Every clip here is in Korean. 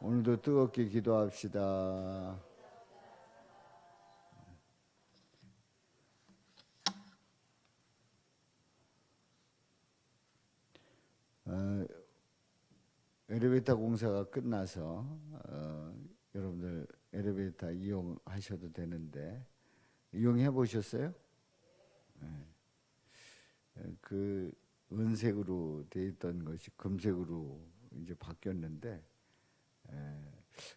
오늘도 뜨겁게 기도합시다. 어, 엘리베이터 공사가 끝나서 여러분들 엘리베이터 이용하셔도 되는데 이용해 보셨어요? 그 은색으로 돼 있던 것이 금색으로 이제 바뀌었는데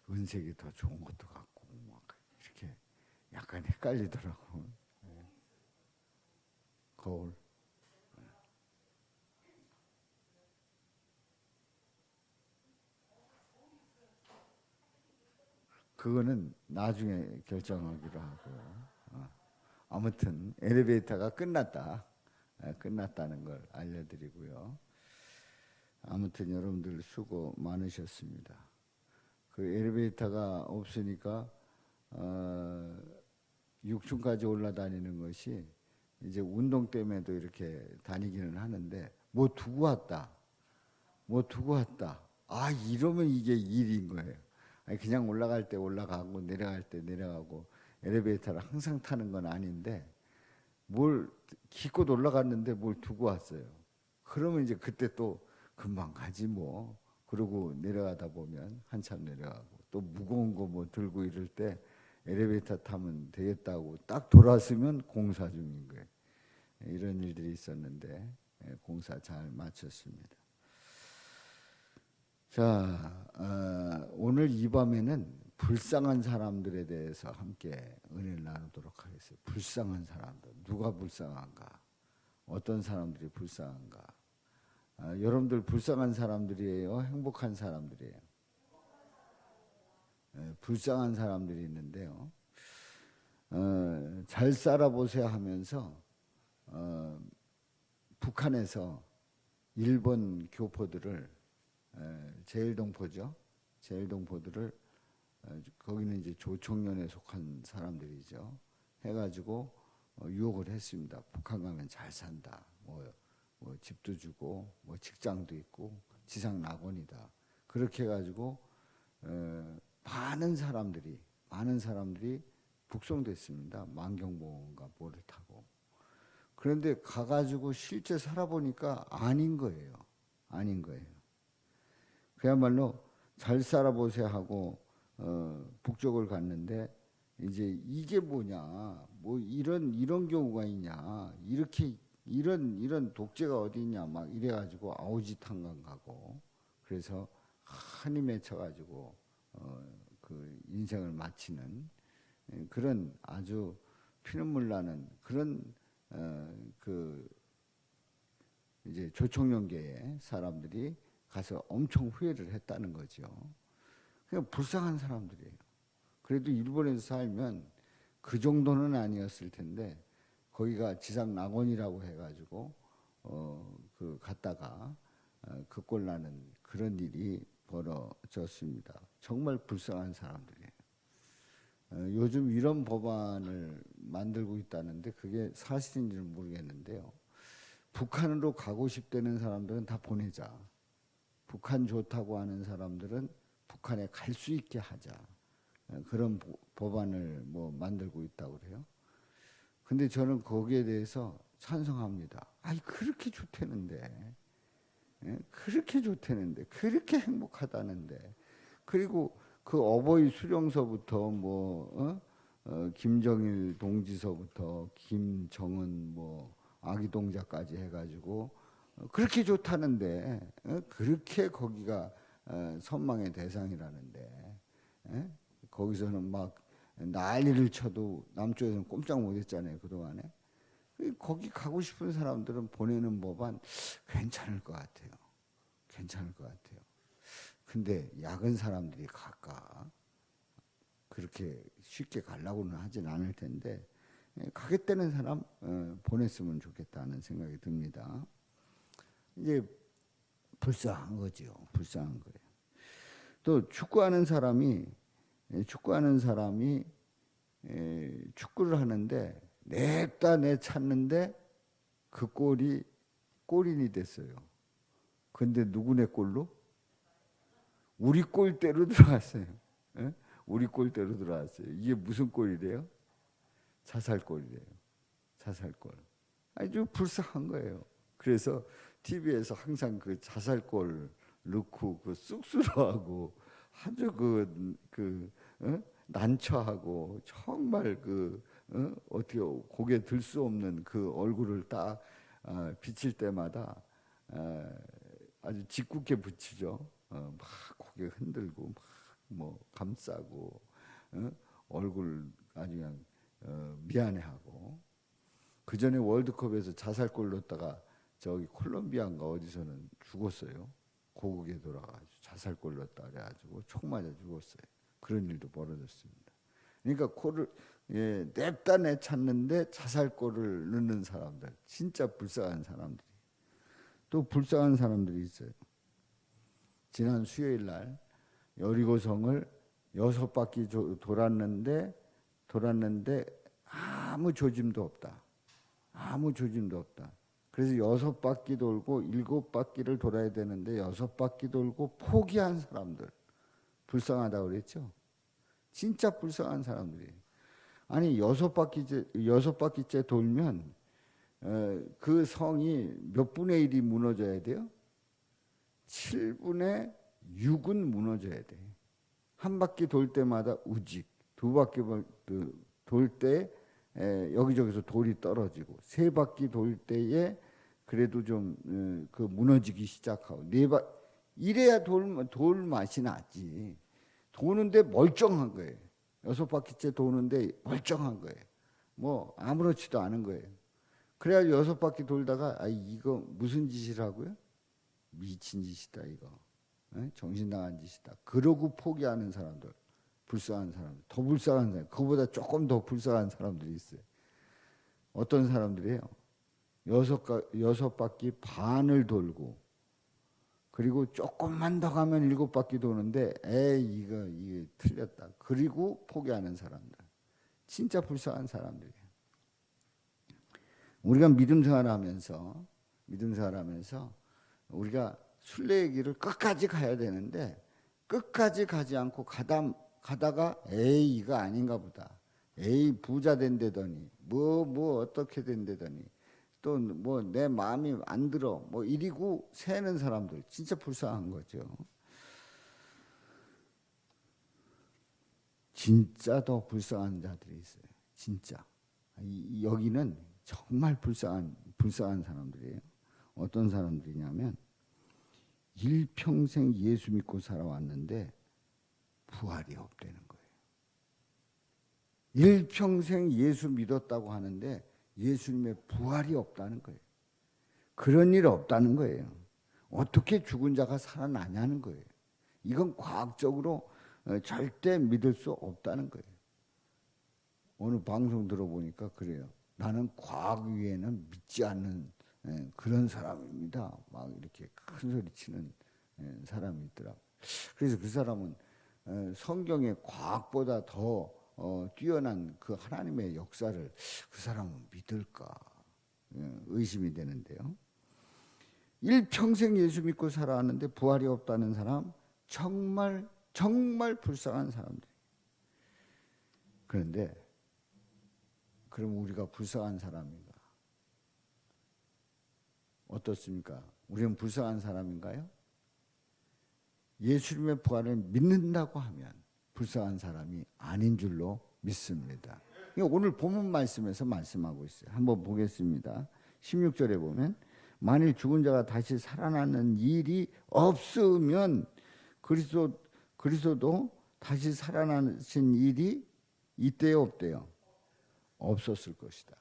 은색이 더 좋은 것도 같고 막 이렇게 약간 헷갈리더라고. 거울. 그거는 나중에 결정하기로 하고. 아무튼 엘리베이터가 끝났다. 끝났다는 걸 알려드리고요. 아무튼 여러분들 수고 많으셨습니다. 그 엘리베이터가 없으니까 6층까지 올라다니는 것이 이제 운동 때문에도 이렇게 다니기는 하는데 뭐 두고 왔다. 뭐 두고 왔다. 아, 이러면 이게 일인 거예요. 아니, 그냥 올라갈 때 올라가고 내려갈 때 내려가고 엘리베이터를 항상 타는 건 아닌데 뭘 기껏 올라갔는데 뭘 두고 왔어요. 그러면 이제 그때 또 금방 가지 뭐. 그러고 내려가다 보면 한참 내려가고 또 무거운 거 뭐 들고 이럴 때 엘리베이터 타면 되겠다고 딱 돌아서면 공사 중인 거예요. 이런 일들이 있었는데 공사 잘 마쳤습니다. 자, 오늘 이 밤에는 불쌍한 사람들에 대해서 함께 은혜를 나누도록 하겠습니다. 불쌍한 사람들, 누가 불쌍한가? 어떤 사람들이 불쌍한가? 여러분들 불쌍한 사람들이에요? 행복한 사람들이에요? 불쌍한 사람들이 있는데요. 잘 살아보세요 하면서 북한에서 일본 교포들을 제일동포죠. 제일동포들을 거기는 이제 조총련에 속한 사람들이죠. 해가지고 유혹을 했습니다. 북한 가면 잘 산다. 뭐 집도 주고 뭐 직장도 있고 지상 낙원이다. 그렇게 해가지고 많은 사람들이 북송됐습니다. 만경봉인가 뭐를 타고. 그런데 가가지고 실제 살아보니까 아닌 거예요. 아닌 거예요. 그야말로 잘 살아보세요 하고 북쪽을 갔는데 이제 이게 뭐냐, 뭐 이런 경우가 있냐, 이렇게 이런 독재가 어디 있냐 막 이래가지고 아우지탄강 가고 그래서 한이 맺혀가지고 그 인생을 마치는 그런 아주 피눈물 나는 그런 그 이제 조총련계의 사람들이 가서 엄청 후회를 했다는 거죠. 그냥 불쌍한 사람들이에요. 그래도 일본에서 살면 그 정도는 아니었을 텐데 거기가 지상 낙원이라고 해가지고 그 갔다가 그 꼴 나는 그런 일이 벌어졌습니다. 정말 불쌍한 사람들이에요. 요즘 이런 법안을 만들고 있다는데 그게 사실인지는 모르겠는데요. 북한으로 가고 싶다는 사람들은 다 보내자. 북한 좋다고 하는 사람들은 북한에 갈 수 있게 하자. 그런 법안을 뭐 만들고 있다고 그래요. 근데 저는 거기에 대해서 찬성합니다. 아이, 그렇게 좋다는데. 그렇게 좋다는데. 그렇게 행복하다는데. 그리고 그 어버이 수령서부터 김정일 동지서부터 김정은 뭐 아기동자까지 해가지고 그렇게 좋다는데 그렇게 거기가 선망의 대상이라는데 거기서는 막 난리를 쳐도 남쪽에서는 꼼짝 못했잖아요 그동안에. 거기 가고 싶은 사람들은 보내는 법안 괜찮을 것 같아요. 괜찮을 것 같아요. 근데 야근 사람들이 갈까? 그렇게 쉽게 가려고는 하진 않을 텐데 가겠다는 사람 보냈으면 좋겠다는 생각이 듭니다. 이제 불쌍한 거죠. 불쌍한 거예요. 또 축구하는 사람이 축구를 하는데 냅다 내찼는데 그 골이 골인이 됐어요. 근데 누구네 골로? 우리 꼴대로 들어갔어요. 예? 우리 꼴대로 들어왔어요. 이게 무슨 꼴이래요? 자살꼴이래요. 자살꼴. 아주 불쌍한 거예요. 그래서 TV에서 항상 그 자살꼴 넣고 그 쑥스러워하고 아주 난처하고 정말 어떻게 고개 들 수 없는 그 얼굴을 딱 비칠 때마다 아주 짓궂게 붙이죠. 막 고개 흔들고 막 뭐 감싸고 얼굴 아주 그냥 미안해하고. 그 전에 월드컵에서 자살골 넣었다가 저기 콜롬비아인가 어디서는 죽었어요. 고국에 돌아가지고 자살골 넣었다 그래가지고 총 맞아 죽었어요. 그런 일도 벌어졌습니다. 그러니까 골을 냅다 내찼는데 자살골을 넣는 사람들, 진짜 불쌍한 사람들이. 또 불쌍한 사람들이 있어요. 지난 수요일 날 여리고성을 6바퀴 돌았는데 아무 조짐도 없다. 아무 조짐도 없다. 그래서 6바퀴 돌고 7바퀴를 돌아야 되는데 6바퀴 돌고 포기한 사람들. 불쌍하다고 그랬죠. 진짜 불쌍한 사람들이. 아니 6바퀴째 돌면 그 성이 몇 분의 1이 무너져야 돼요? 7분의 6은 무너져야 돼. 한 바퀴 돌 때마다 우직, 두 바퀴 돌 때 여기저기서 돌이 떨어지고, 세 바퀴 돌 때에 그래도 좀 무너지기 시작하고, 이래야 돌 맛이 나지. 도는데 멀쩡한 거예요. 6바퀴째 도는데 멀쩡한 거예요. 뭐 아무렇지도 않은 거예요. 그래야 6바퀴 돌다가 이거 무슨 짓이라고요? 미친 짓이다 이거. 정신 나간 짓이다. 그러고 포기하는 사람들, 불쌍한 사람들, 더 불쌍한 사람, 그보다 조금 더 불쌍한 사람들이 있어요. 어떤 사람들이에요? 6바퀴 반을 돌고, 그리고 조금만 더 가면 7바퀴 도는데 이게 틀렸다. 그리고 포기하는 사람들, 진짜 불쌍한 사람들이에요. 우리가 믿음 생활하면서 우리가 순례의 길을 끝까지 가야 되는데 끝까지 가지 않고 가다가 이거 아닌가 보다. 부자 된다더니 뭐 어떻게 된다더니 또 뭐 내 마음이 안 들어 뭐 이리고 새는 사람들, 진짜 불쌍한 거죠. 진짜 더 불쌍한 자들이 있어요. 진짜. 여기는 정말 불쌍한 사람들이에요. 어떤 사람들이냐면 일평생 예수 믿고 살아왔는데 부활이 없다는 거예요. 일평생 예수 믿었다고 하는데 예수님의 부활이 없다는 거예요. 그런 일 없다는 거예요. 어떻게 죽은 자가 살아나냐는 거예요. 이건 과학적으로 절대 믿을 수 없다는 거예요. 오늘 방송 들어보니까 그래요. 나는 과학 위에는 믿지 않는 그런 사람입니다. 막 이렇게 큰 소리 치는 사람이 있더라고요. 그래서 그 사람은 성경의 과학보다 더 뛰어난 그 하나님의 역사를 그 사람은 믿을까 의심이 되는데요. 일평생 예수 믿고 살아왔는데 부활이 없다는 사람, 정말 불쌍한 사람들. 그런데 그럼 우리가 불쌍한 사람인가? 어떻습니까? 우리는 불쌍한 사람인가요? 예수님의 부활을 믿는다고 하면 불쌍한 사람이 아닌 줄로 믿습니다. 오늘 본문 말씀에서 말씀하고 있어요. 한번 보겠습니다. 16절에 보면 만일 죽은 자가 다시 살아나는 일이 없으면 그리스도도 다시 살아나신 일이 있대요, 없대요? 없었을 것이다.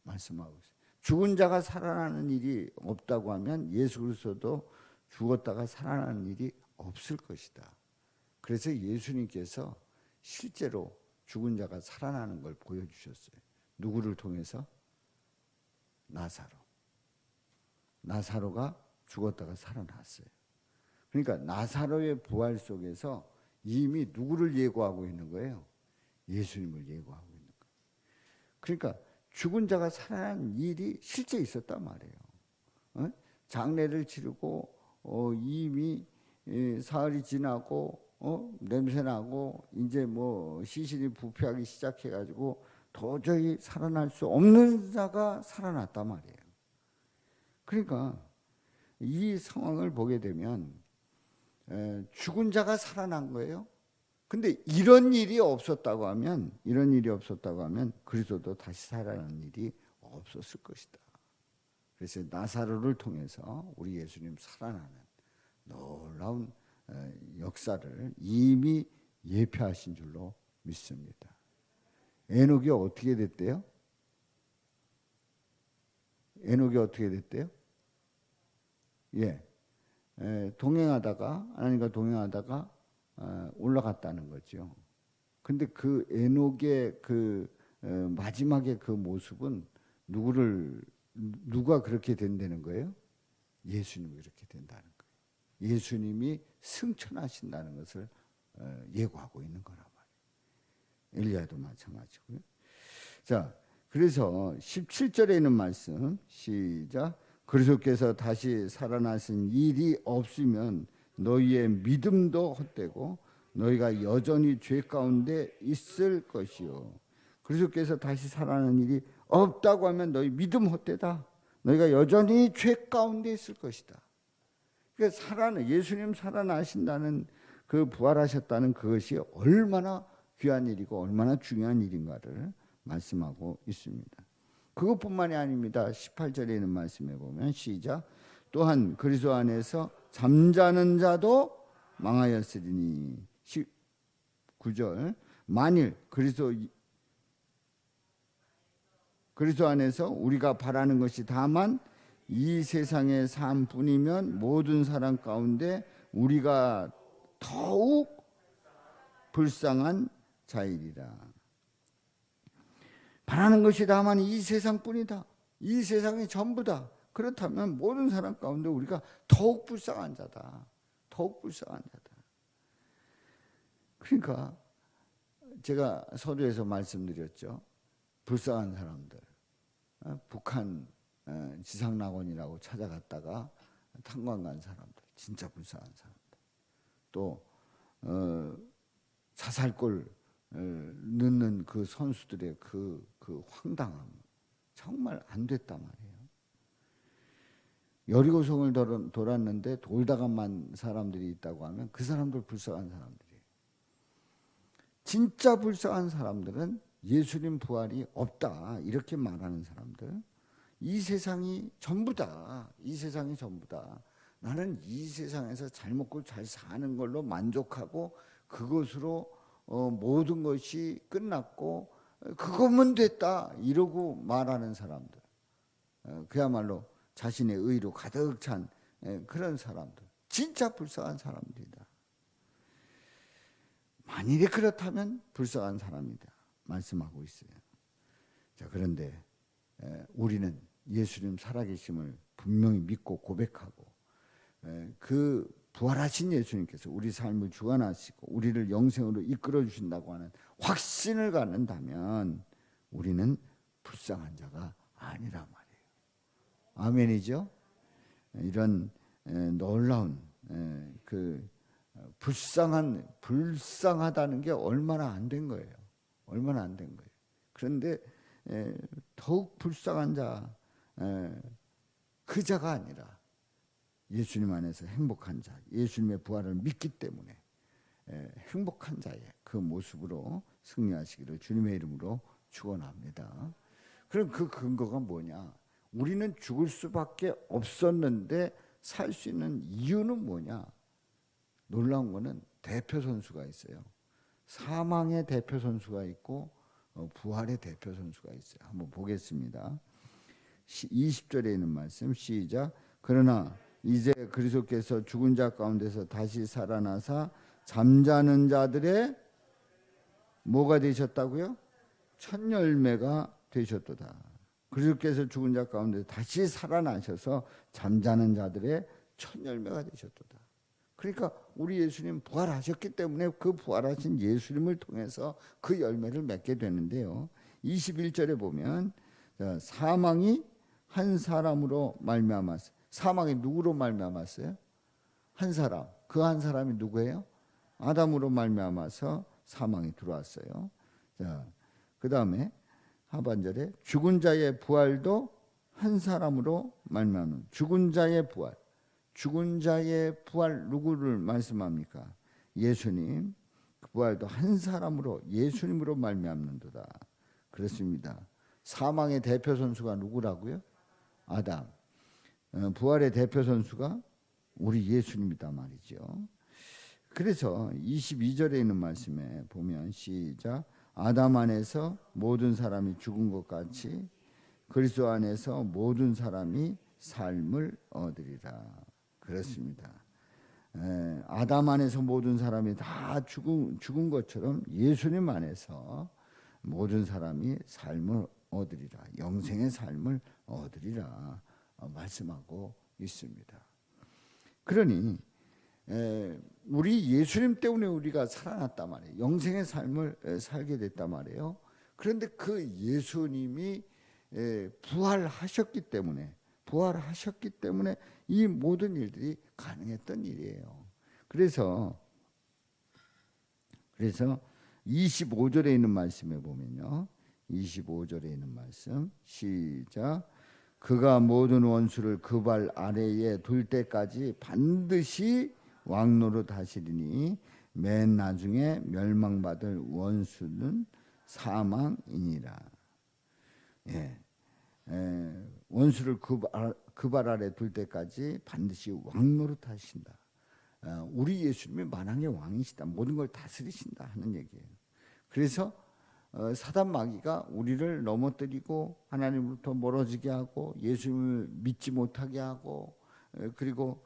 말씀하고 있어요. 죽은 자가 살아나는 일이 없다고 하면 예수 그리스도도 죽었다가 살아나는 일이 없을 것이다. 그래서 예수님께서 실제로 죽은 자가 살아나는 걸 보여주셨어요. 누구를 통해서? 나사로가 죽었다가 살아났어요. 그러니까 나사로의 부활 속에서 이미 누구를 예고하고 있는 거예요? 예수님을 예고하고 있는 거예요. 그러니까 죽은 자가 살아난 일이 실제 있었단 말이에요. 장례를 치르고 이미 사흘이 지나고 냄새 나고 이제 뭐 시신이 부패하기 시작해가지고 도저히 살아날 수 없는 자가 살아났단 말이에요. 그러니까 이 상황을 보게 되면 죽은 자가 살아난 거예요. 근데 이런 일이 없었다고 하면 그리스도도 다시 살아난 일이 없었을 것이다. 그래서 나사로를 통해서 우리 예수님 살아나는 놀라운 역사를 이미 예표하신 줄로 믿습니다. 에녹이 어떻게 됐대요? 예, 하나님과 동행하다가 올라갔다는 거죠. 근데 그 에녹의 마지막에 그 모습은 누가 그렇게 된다는 거예요? 예수님이 그렇게 된다는 거예요. 예수님이 승천하신다는 것을 예고하고 있는 거란 말이에요. 엘리야도 마찬가지고요. 자, 그래서 17절에 있는 말씀 시작. 그리스도께서 다시 살아나신 일이 없으면 너희의 믿음도 헛되고 너희가 여전히 죄 가운데 있을 것이요. 그리스도께서 다시 살아나는 일이 없다고 하면 너희 믿음 헛되다. 너희가 여전히 죄 가운데 있을 것이다. 그러니까 예수님 살아나신다는 그 부활하셨다는 그것이 얼마나 귀한 일이고 얼마나 중요한 일인가를 말씀하고 있습니다. 그것뿐만이 아닙니다. 18절에 있는 말씀에 보면 시작. 또한 그리스도 안에서 잠자는 자도 망하였으리니 19절. 만일 그리스도 안에서 우리가 바라는 것이 다만 이 세상의 삶뿐이면 모든 사람 가운데 우리가 더욱 불쌍한 자이리라. 바라는 것이 다만 이 세상뿐이다. 이 세상이 전부다. 그렇다면 모든 사람 가운데 우리가 더욱 불쌍한 자다. 더욱 불쌍한 자다. 그러니까 제가 서두에서 말씀드렸죠. 불쌍한 사람들. 북한 지상낙원이라고 찾아갔다가 탄광 간 사람들. 진짜 불쌍한 사람들. 또 자살골 넣는 그 선수들의 그 황당함. 정말 안 됐단 말이에요. 여리고성을 돌았는데 돌다가 만 사람들이 있다고 하면 그 사람들 불쌍한 사람들이에요. 진짜 불쌍한 사람들은 예수님 부활이 없다 이렇게 말하는 사람들. 이 세상이 전부다. 이 세상이 전부다. 나는 이 세상에서 잘 먹고 잘 사는 걸로 만족하고 그것으로 모든 것이 끝났고 그것만 됐다 이러고 말하는 사람들. 그야말로 자신의 의로 가득 찬 그런 사람들. 진짜 불쌍한 사람들이다. 만일에 그렇다면 불쌍한 사람이다 말씀하고 있어요. 자, 그런데 우리는 예수님 살아계심을 분명히 믿고 고백하고 그 부활하신 예수님께서 우리 삶을 주관하시고 우리를 영생으로 이끌어 주신다고 하는 확신을 갖는다면 우리는 불쌍한 자가 아니란 말이에요. 아멘이죠? 이런 놀라운 불쌍하다는 게 얼마나 안 된 거예요. 얼마나 안 된 거예요. 그런데 더욱 불쌍한 자, 그 자가 아니라 예수님 안에서 행복한 자, 예수님의 부활을 믿기 때문에 행복한 자의 그 모습으로 승리하시기를 주님의 이름으로 축원합니다. 그럼 그 근거가 뭐냐? 우리는 죽을 수밖에 없었는데 살 수 있는 이유는 뭐냐? 놀라운 거는 대표 선수가 있어요. 사망의 대표 선수가 있고 부활의 대표 선수가 있어요. 한번 보겠습니다. 20절에 있는 말씀 시작. 그러나 이제 그리스도께서 죽은 자 가운데서 다시 살아나사 잠자는 자들의 뭐가 되셨다고요? 첫 열매가 되셨도다. 그리스도께서 죽은 자 가운데 다시 살아나셔서 잠자는 자들의 첫 열매가 되셨도다. 그러니까 우리 예수님 부활하셨기 때문에 그 부활하신 예수님을 통해서 그 열매를 맺게 되는데요. 21절에 보면 사망이 한 사람으로 말미암았어요. 사망이 누구로 말미암았어요? 한 사람. 그 한 사람이 누구예요? 아담으로 말미암아서 사망이 들어왔어요. 자, 그 다음에 하반절에 죽은 자의 부활도 한 사람으로 말미암는, 죽은 자의 부활. 죽은 자의 부활 누구를 말씀합니까? 예수님. 그 부활도 한 사람으로, 예수님으로 말미암는도다. 그렇습니다. 사망의 대표 선수가 누구라고요? 아담. 부활의 대표 선수가 우리 예수님이다 말이죠. 그래서 22절에 있는 말씀에 보면 시작, 아담 안에서 모든 사람이 죽은 것 같이 그리스도 안에서 모든 사람이 삶을 얻으리라. 그렇습니다. 아담 안에서 모든 사람이 다 죽은 것처럼 예수님 안에서 모든 사람이 삶을 얻으리라. 영생의 삶을 얻으리라 말씀하고 있습니다. 그러니 우리 예수님 때문에 우리가 살아났단 말이에요. 영생의 삶을 살게 됐단 말이에요. 그런데 그 예수님이 부활하셨기 때문에 이 모든 일들이 가능했던 일이에요. 그래서 25절에 있는 말씀에 보면요. 25절에 있는 말씀 시작, 그가 모든 원수를 그 발 아래에 둘 때까지 반드시 왕노릇 하시리니 맨 나중에 멸망받을 원수는 사망이니라. 원수를 그 발 아래 둘 때까지 반드시 왕노릇 하신다. 우리 예수님이 만왕의 왕이시다. 모든 걸 다스리신다 하는 얘기예요. 그래서 사단 마귀가 우리를 넘어뜨리고 하나님으로부터 멀어지게 하고 예수님을 믿지 못하게 하고 그리고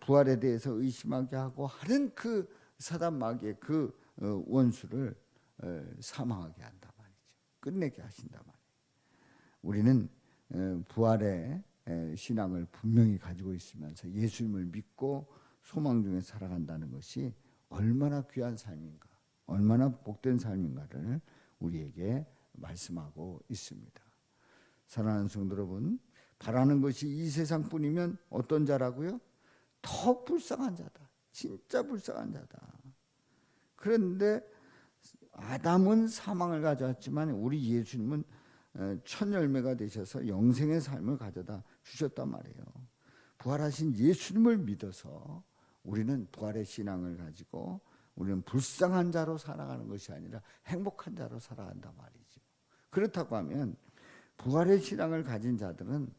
부활에 대해서 의심하게 하고 하는 그 사단 마귀의 그 원수를 사망하게 한단 말이죠. 끝내게 하신단 말이에요. 우리는 부활의 신앙을 분명히 가지고 있으면서 예수님을 믿고 소망 중에 살아간다는 것이 얼마나 귀한 삶인가, 얼마나 복된 삶인가를 우리에게 말씀하고 있습니다. 사랑하는 성도 여러분, 바라는 것이 이 세상뿐이면 어떤 자라고요? 더 불쌍한 자다. 진짜 불쌍한 자다. 그런데 아담은 사망을 가져왔지만 우리 예수님은 첫 열매가 되셔서 영생의 삶을 가져다 주셨단 말이에요. 부활하신 예수님을 믿어서 우리는 부활의 신앙을 가지고 우리는 불쌍한 자로 살아가는 것이 아니라 행복한 자로 살아간단 말이죠. 그렇다고 하면 부활의 신앙을 가진 자들은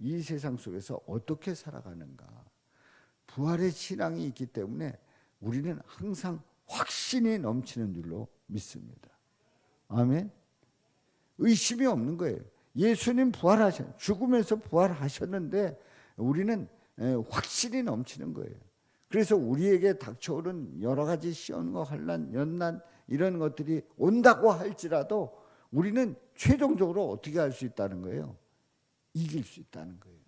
이 세상 속에서 어떻게 살아가는가? 부활의 신앙이 있기 때문에 우리는 항상 확신이 넘치는 줄로 믿습니다. 아멘. 의심이 없는 거예요. 예수님 죽으면서 부활하셨는데 우리는 확신이 넘치는 거예요. 그래서 우리에게 닥쳐오는 여러 가지 시험과 환난, 연난 이런 것들이 온다고 할지라도 우리는 최종적으로 어떻게 할 수 있다는 거예요? 이길 수 있다는 거예요.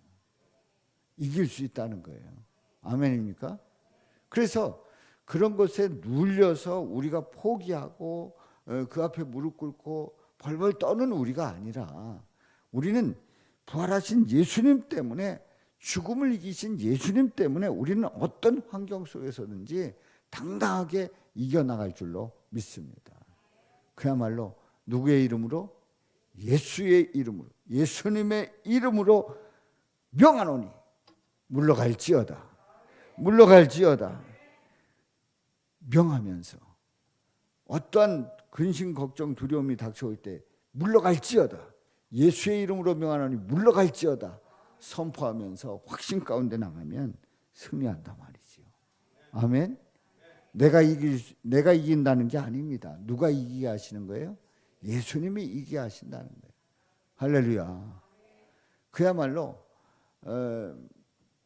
이길 수 있다는 거예요. 아멘입니까? 그래서 그런 것에 눌려서 우리가 포기하고 그 앞에 무릎 꿇고 벌벌 떠는 우리가 아니라 우리는 부활하신 예수님 때문에, 죽음을 이기신 예수님 때문에 우리는 어떤 환경 속에서든지 당당하게 이겨나갈 줄로 믿습니다. 그야말로 누구의 이름으로? 예수의 이름으로, 예수님의 이름으로 명하노니 물러갈지어다. 명하면서 어떠한 근심, 걱정, 두려움이 닥쳐올 때 물러갈지어다. 예수의 이름으로 명하노니 물러갈지어다. 선포하면서 확신 가운데 나가면 승리한단 말이죠. 아멘. 내가 이긴다는 게 아닙니다. 누가 이기게 하시는 거예요? 예수님이 이기게 하신다는 거예요. 할렐루야. 그야말로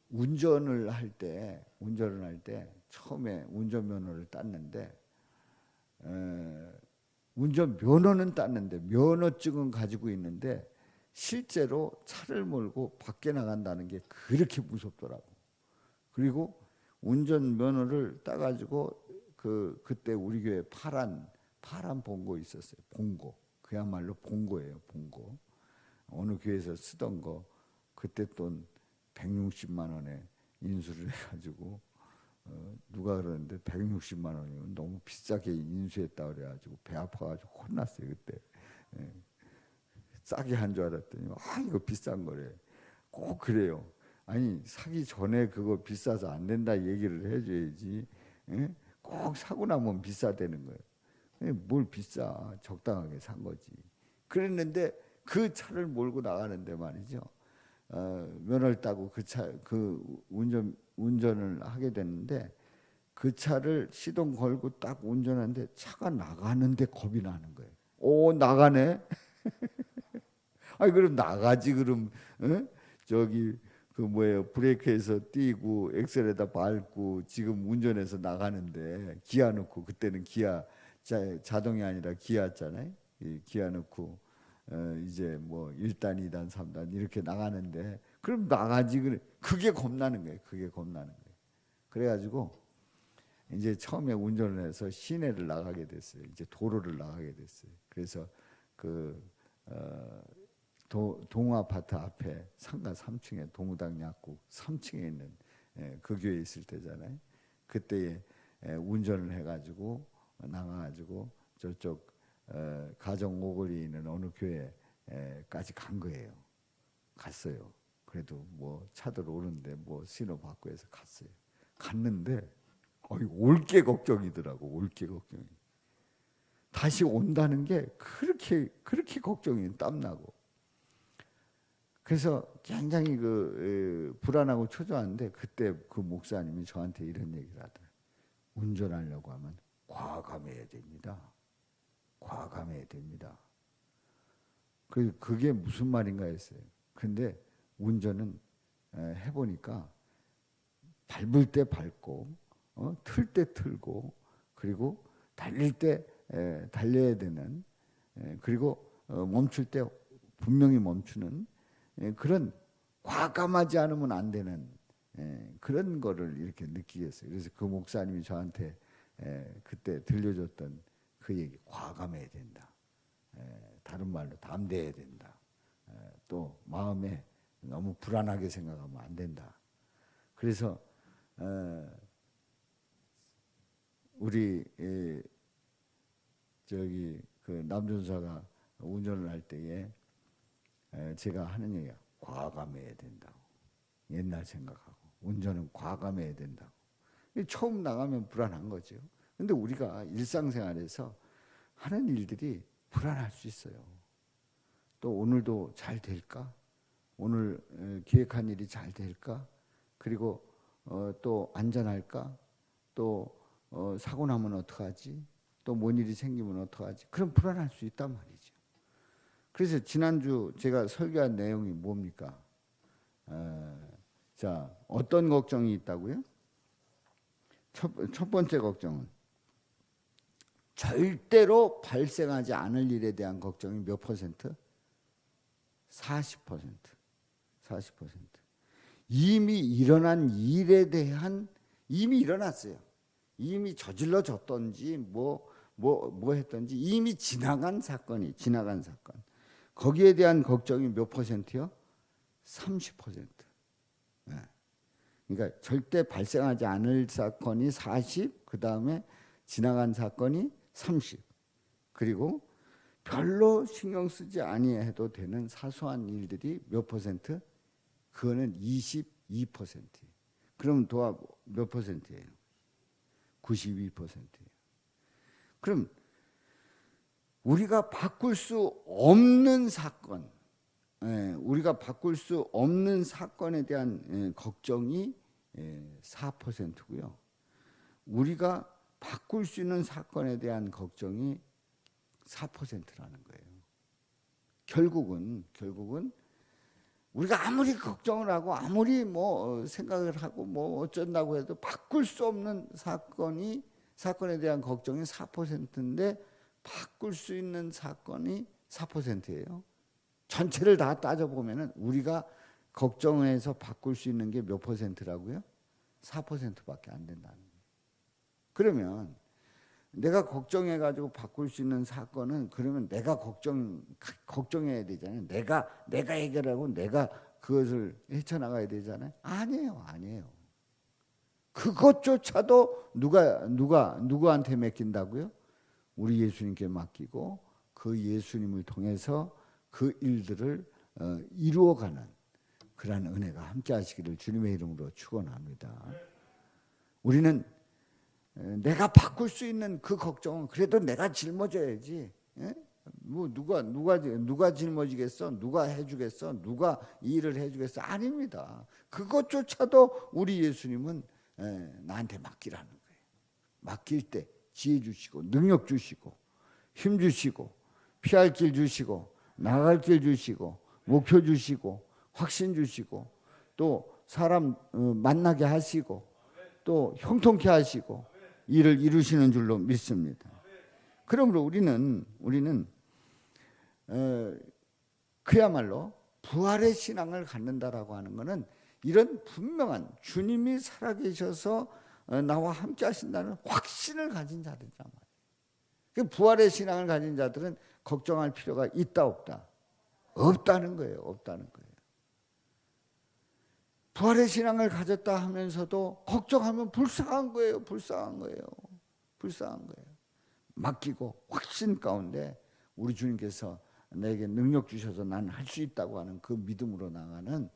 운전을 할 때 처음에 운전면허를 땄는데 운전면허는 땄는데 면허증은 가지고 있는데 실제로 차를 몰고 밖에 나간다는 게 그렇게 무섭더라고. 그리고 운전면허를 따가지고 그때 우리 교회 파란 봉고 있었어요. 봉고. 그야말로 봉고예요. 봉고. 어느 교회에서 쓰던 거 그때 돈 160만 원에 인수를 해가지고 누가 그러는데 160만 원이면 너무 비싸게 인수했다 그래가지고 배 아파가지고 혼났어요 그때. 예. 싸게 한 줄 알았더니 이거 비싼 거래. 꼭 그래요. 아니 사기 전에 그거 비싸서 안 된다 얘기를 해줘야지. 예? 꼭 사고 나면 비싸다는 거예요. 뭘 비싸, 적당하게 산 거지. 그랬는데 그 차를 몰고 나가는데 말이죠. 면허를 따고 그 운전을 하게 됐는데 그 차를 시동 걸고 딱 운전하는데 차가 나가는데 겁이 나는 거예요. 오 나가네. 아니 그럼 나가지 그럼. 어? 저기 그 뭐예요 브레이크에서 띄고 엑셀에다 밟고 지금 운전해서 나가는데 기아 넣고 그때는 기아 자동이 아니라 기아잖아요. 이 기아 넣고 이제 뭐 1단, 2단, 3단 이렇게 나가는데 그럼 나가지 그래. 그게 겁나는 거예요. 그게 겁나는 거예요. 그래가지고 이제 처음에 운전을 해서 시내를 나가게 됐어요. 이제 도로를 나가게 됐어요. 그래서 그 동아파트 앞에 상가 3층에 동우당 약국 3층에 있는 그 교회 있을 때잖아요. 그때 운전을 해가지고 나가가지고 저쪽 가정 오거리에 있는 어느 교회까지 간 거예요. 갔어요. 그래도 뭐 차들 오는데 뭐 신호 받고 해서 갔어요. 갔는데 올게 걱정이더라고. 올게 걱정이. 다시 온다는 게 그렇게 걱정이 땀나고. 그래서 굉장히 불안하고 초조한데 그때 그 목사님이 저한테 이런 얘기를 하더라고요. 운전하려고 하면 과감해야 됩니다. 과감해야 됩니다. 그게 무슨 말인가 했어요. 근데 운전은 해보니까 밟을 때 밟고 틀 때 틀고 그리고 달릴 때 달려야 되는 그리고 멈출 때 분명히 멈추는 그런 과감하지 않으면 안 되는 그런 거를 이렇게 느끼겠어요. 그래서 그 목사님이 저한테 그때 들려줬던 그 얘기, 과감해야 된다. 다른 말로 담대해야 된다. 또 마음에 너무 불안하게 생각하면 안 된다. 그래서 우리 저기 그 남전사가 운전을 할 때에 제가 하는 얘기가 과감해야 된다고. 옛날 생각하고 운전은 과감해야 된다고. 처음 나가면 불안한 거죠. 근데 우리가 일상생활에서 하는 일들이 불안할 수 있어요. 또 오늘도 잘 될까? 오늘 기획한 일이 잘 될까? 그리고 또 안전할까? 또 사고 나면 어떡하지? 또 뭔 일이 생기면 어떡하지? 그럼 불안할 수 있단 말이죠. 그래서 지난주 제가 설교한 내용이 뭡니까? 자, 어떤 걱정이 있다고요? 첫 번째 걱정은 절대로 발생하지 않을 일에 대한 걱정이 몇 퍼센트? 40%. 40%. 이미 일어난 일에 대한 이미 일어났어요. 이미 저질러졌던지 뭐 했던지 이미 지나간 사건. 거기에 대한 걱정이 몇 퍼센트요? 30%. 네. 그러니까 절대 발생하지 않을 사건이 40, 그 다음에 지나간 사건이 30. 그리고 별로 신경 쓰지 아니해도 되는 사소한 일들이 몇 퍼센트? 그거는 22%. 그럼 도합 몇 퍼센트예요? 92%예요. 그럼 우리가 바꿀 수 없는 사건, 우리가 바꿀 수 없는 사건에 대한 걱정이 4%고요. 우리가 바꿀 수 있는 사건에 대한 걱정이 4%라는 거예요. 결국은 우리가 아무리 걱정을 하고 아무리 뭐 생각을 하고 뭐 어쩐다고 해도 바꿀 수 없는 사건에 대한 걱정이 4%인데 바꿀 수 있는 사건이 4%예요. 전체를 다 따져보면 우리가 걱정해서 바꿀 수 있는 게 몇 퍼센트라고요? 4%밖에 안 된다는 거예요. 그러면 내가 걱정해가지고 바꿀 수 있는 사건은 그러면 내가 걱정해야 되잖아요. 내가 해결하고 내가 그것을 헤쳐나가야 되잖아요. 아니에요. 그것조차도 누구한테 맡긴다고요? 우리 예수님께 맡기고 그 예수님을 통해서 그 일들을 이루어가는 그러한 은혜가 함께 하시기를 주님의 이름으로 축원합니다. 우리는 내가 바꿀 수 있는 그 걱정은 그래도 내가 짊어져야지. 예? 뭐 누가 짊어지겠어? 누가 해주겠어? 누가 이 일을 해주겠어? 아닙니다. 그것조차도 우리 예수님은 나한테 맡기라는 거예요. 맡길 때 지혜 주시고 능력 주시고 힘 주시고 피할 길 주시고 나갈 길 주시고 목표 주시고 확신 주시고 또 사람 만나게 하시고 또 형통케 하시고 일을 이루시는 줄로 믿습니다. 그러므로 우리는 그야말로 부활의 신앙을 갖는다라고 하는 것은 이런 분명한 주님이 살아계셔서 나와 함께 하신다는 확신을 가진 자들이란 말이에요. 그 부활의 신앙을 가진 자들은 걱정할 필요가 있다 없다? 없다는 거예요. 없다는 거예요. 부활의 신앙을 가졌다 하면서도 걱정하면 불쌍한 거예요. 불쌍한 거예요. 불쌍한 거예요. 맡기고 확신 가운데 우리 주님께서 내게 능력 주셔서 난 할 수 있다고 하는 그 믿음으로 나가는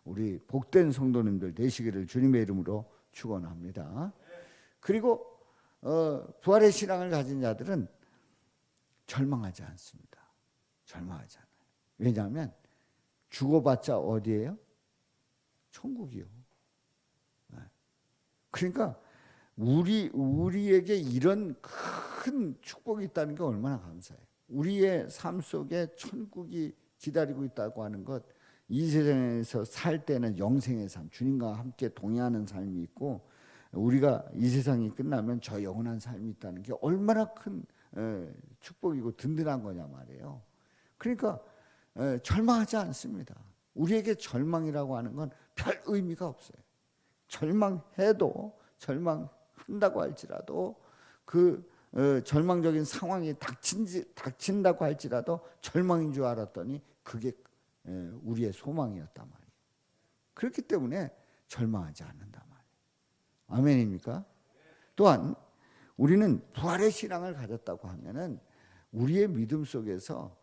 우리 복된 성도님들 되시기를 주님의 이름으로 축원합니다. 그리고 부활의 신앙을 가진 자들은 절망하지 않습니다. 절망하지 않아요. 왜냐하면 죽어봤자 어디예요? 천국이요. 그러니까 우리에게 이런 큰 축복이 있다는 게 얼마나 감사해요. 우리의 삶 속에 천국이 기다리고 있다고 하는 것, 이 세상에서 살 때는 영생의 삶, 주님과 함께 동행하는 삶이 있고 우리가 이 세상이 끝나면 저 영원한 삶이 있다는 게 얼마나 큰 축복이고 든든한 거냐 말이에요. 그러니까 절망하지 않습니다. 우리에게 절망이라고 하는 건 별 의미가 없어요. 절망한다고 할지라도 그 절망적인 상황이 닥친다고 할지라도 절망인 줄 알았더니 그게 우리의 소망이었단 말이에요. 그렇기 때문에 절망하지 않는단 말이에요. 아멘입니까? 또한 우리는 부활의 신앙을 가졌다고 하면은 우리의 믿음 속에서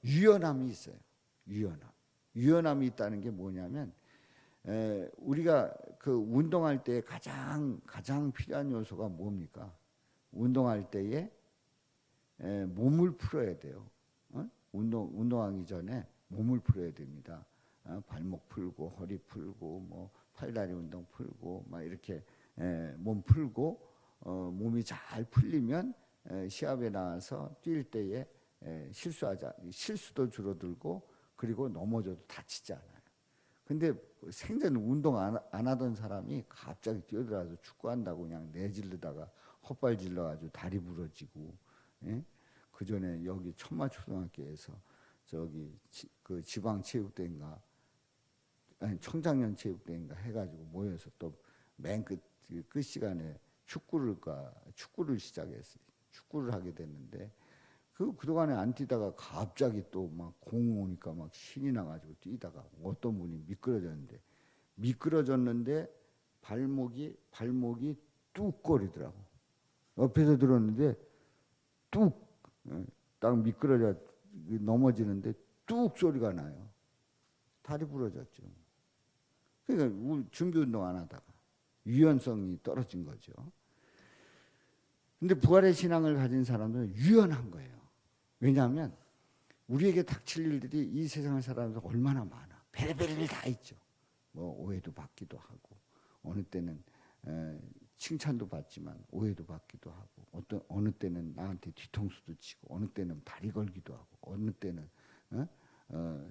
유연함이 있어요. 유연함이 있다는 게 뭐냐면 우리가 그 운동할 때 가장 필요한 요소가 뭡니까? 운동할 때에 몸을 풀어야 돼요. 운동하기 전에 몸을 풀어야 됩니다. 발목 풀고 허리 풀고 뭐 팔다리 운동 풀고 막 이렇게 몸 풀고 몸이 잘 풀리면 시합에 나와서 뛸 때에 실수도 줄어들고 그리고 넘어져도 다치지 않아요. 근데 생전 운동 안 하던 사람이 갑자기 뛰어들어서 축구한다고 그냥 내질르다가 헛발 질러가지고 다리 부러지고, 그 전에 여기 천마초등학교에서 저기 그 지방체육대회인가 아니 청장년 체육대회인가 해가지고 모여서 또 맨 끝 시간에 축구를 시작했어요. 축구를 하게 됐는데 그동안에 안 뛰다가 갑자기 또 막 공 오니까 막 신이 나가지고 뛰다가 어떤 분이 미끄러졌는데 발목이 뚝 거리더라고. 옆에서 들었는데 딱 미끄러져 넘어지는데 뚝 소리가 나요. 다리 부러졌죠. 그러니까 준비 운동 안 하다가 유연성이 떨어진 거죠. 근데 부활의 신앙을 가진 사람들은 유연한 거예요. 왜냐하면 우리에게 닥칠 일들이 이 세상을 살아가면서 얼마나 많아. 별의별 일 다 있죠. 뭐 오해도 받기도 하고 어느 때는 칭찬도 받지만 오해도 받기도 하고 어느 때는 나한테 뒤통수도 치고 어느 때는 다리 걸기도 하고 어느 때는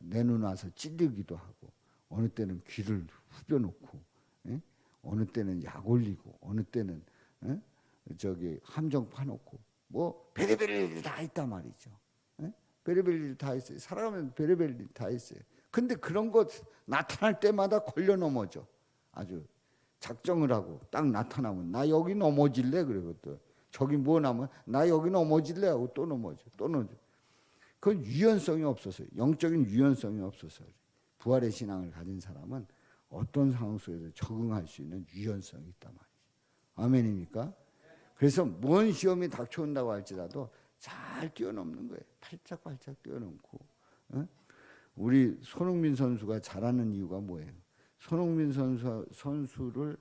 내 눈 와서 찔리기도 하고 어느 때는 귀를 후벼놓고 어느 때는 약 올리고 어느 때는 저기 함정 파놓고 뭐 별의별 일 다 있단 말이죠. 별의별 일 다 있어요. 살아가면 별의별 일 다 있어요. 근데 그런 것 나타날 때마다 걸려 넘어져. 아주 작정을 하고 딱 나타나면 나 여기 넘어질래 그리고 또 저기 뭐 나면 나 여기 넘어질래 하고 또 넘어져. 그건 유연성이 없어서 영적인 유연성이 없어서 부활의 신앙을 가진 사람은 어떤 상황 속에서 적응할 수 있는 유연성이 있단 말이죠. 아멘입니까? 그래서 뭔 시험이 닥쳐온다고 할지라도 잘 뛰어넘는 거예요. 팔짝팔짝 뛰어넘고. 어? 우리 손흥민 선수가 잘하는 이유가 뭐예요? 손흥민 선수를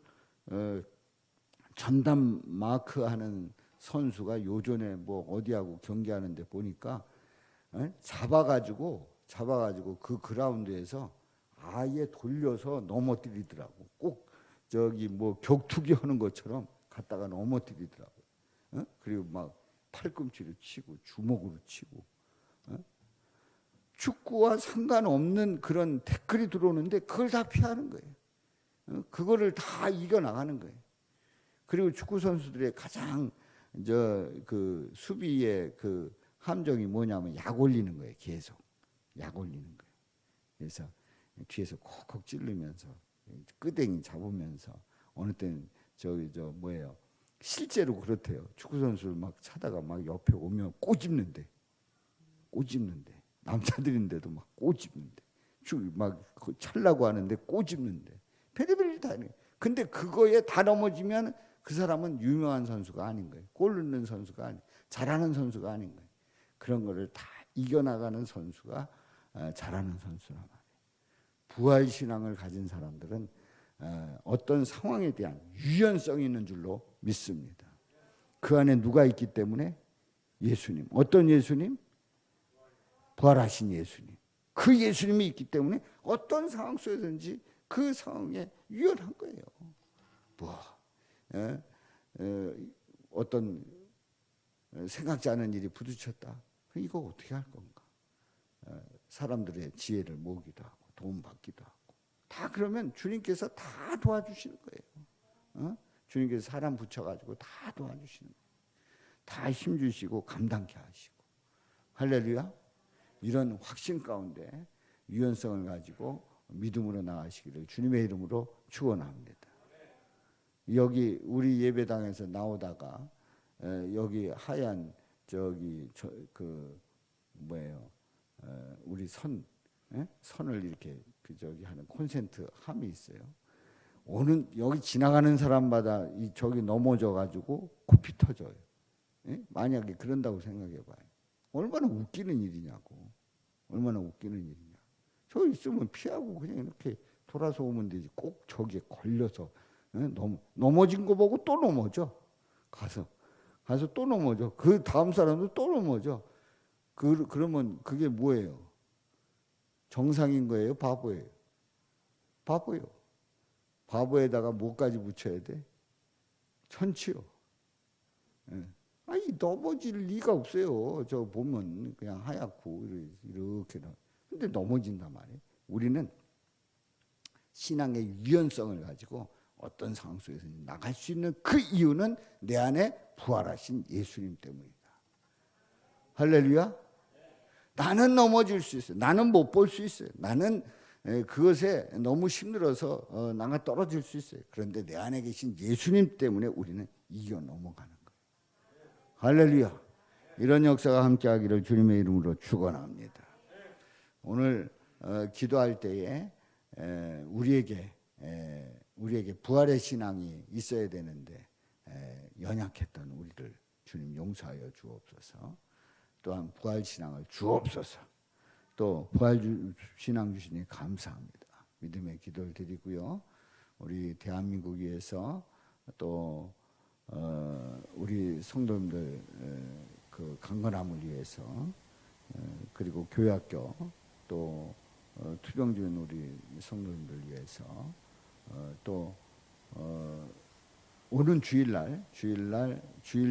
전담 마크하는 선수가 요전에 뭐 어디하고 경기하는데 보니까 잡아가지고 그 그라운드에서 아예 돌려서 넘어뜨리더라고. 꼭 저기 뭐 격투기 하는 것처럼 갖다가 넘어뜨리더라고. 그리고 막 팔꿈치로 치고 주먹으로 치고. 축구와 상관없는 그런 태클이 들어오는데 그걸 다 피하는 거예요. 그거를 다 이겨 나가는 거예요. 그리고 축구 선수들의 가장 그 수비의 그 함정이 뭐냐면 약 올리는 거예요. 계속 약 올리는 거예요. 그래서 뒤에서 콕콕 찌르면서 끄댕이 잡으면서 어느 때는 뭐예요? 실제로 그렇대요. 축구 선수를 막 차다가 막 옆에 오면 꼬집는데 남자들인데도 막 꼬집는데 막 찰라고 하는데 꼬집는데 별의별 다 해요. 근데 그거에 다 넘어지면 그 사람은 유명한 선수가 아닌 거예요. 골 넣는 선수가 아닌, 잘하는 선수가 아닌 거예요. 그런 거를 다 이겨나가는 선수가 잘하는 선수란 말이에요. 부활신앙을 가진 사람들은 어떤 상황에 대한 유연성이 있는 줄로 믿습니다. 그 안에 누가 있기 때문에? 예수님. 어떤 예수님? 부활하신 예수님. 그 예수님이 있기 때문에 어떤 상황 속에든지 그 상황에 유연한 거예요. 어떤 생각지 않은 일이 부딪혔다. 이거 어떻게 할 건가? 사람들의 지혜를 모으기도 하고 도움받기도 하고 다 그러면 주님께서 다 도와주시는 거예요. 주님께서 사람 붙여가지고 다 도와주시는 거예요. 다 힘주시고 감당케 하시고. 할렐루야. 이런 확신 가운데 유연성을 가지고 믿음으로 나가시기를 주님의 이름으로 축원합니다. 여기 우리 예배당에서 나오다가 여기 하얀 우리 선을 이렇게 하는 콘센트 함이 있어요. 여기 지나가는 사람마다 저기 넘어져 가지고 코피 터져요. 만약에 그런다고 생각해 봐요. 얼마나 웃기는 일이냐고. 얼마나 웃기는 일이냐. 저 있으면 피하고 그냥 이렇게 돌아서 오면 되지. 꼭 저기에 걸려서 넘어진 거 보고 또 넘어져. 가서 또 넘어져. 그 다음 사람도 또 넘어져. 그러면 그게 뭐예요? 정상인 거예요? 바보예요? 바보요. 바보에다가 뭐까지 붙여야 돼? 천치요. 아니 넘어질 리가 없어요. 저 보면 그냥 하얗고 이렇게. 근데 넘어진단 말이에요. 우리는 신앙의 유연성을 가지고 어떤 상황 속에서 나갈 수 있는 그 이유는 내 안에 부활하신 예수님 때문이다. 할렐루야. 나는 넘어질 수 있어요. 나는 못 볼 수 있어요. 나는 그것에 너무 힘들어서 나가 떨어질 수 있어요. 그런데 내 안에 계신 예수님 때문에 우리는 이겨 넘어가는 거예요. 할렐루야. 이런 역사가 함께하기를 주님의 이름으로 축원합니다. 오늘 기도할 때에 우리에게 부활의 신앙이 있어야 되는데 연약했던 우리를 주님 용서하여 주옵소서. 또한 부활 신앙을 주옵소서. 또 부활 신앙 주시니 감사합니다. 믿음의 기도를 드리고요. 우리 대한민국 위해서 또 우리 성도님들 그 강건함을 위해서 그리고 교회학교 또 투병 중인 우리 성도님들 위해서 또 오는 주일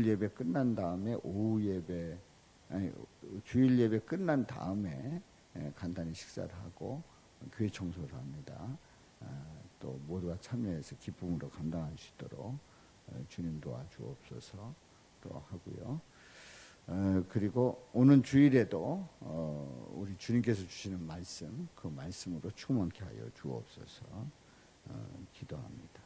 예배 끝난 다음에 오후 예배 주일 예배 끝난 다음에 간단히 식사를 하고 교회 청소를 합니다. 또 모두가 참여해서 기쁨으로 감당할 수 있도록 주님 도와주옵소서 또 하고요. 그리고 오는 주일에도 우리 주님께서 주시는 말씀 그 말씀으로 충만케 하여 주옵소서 기도합니다.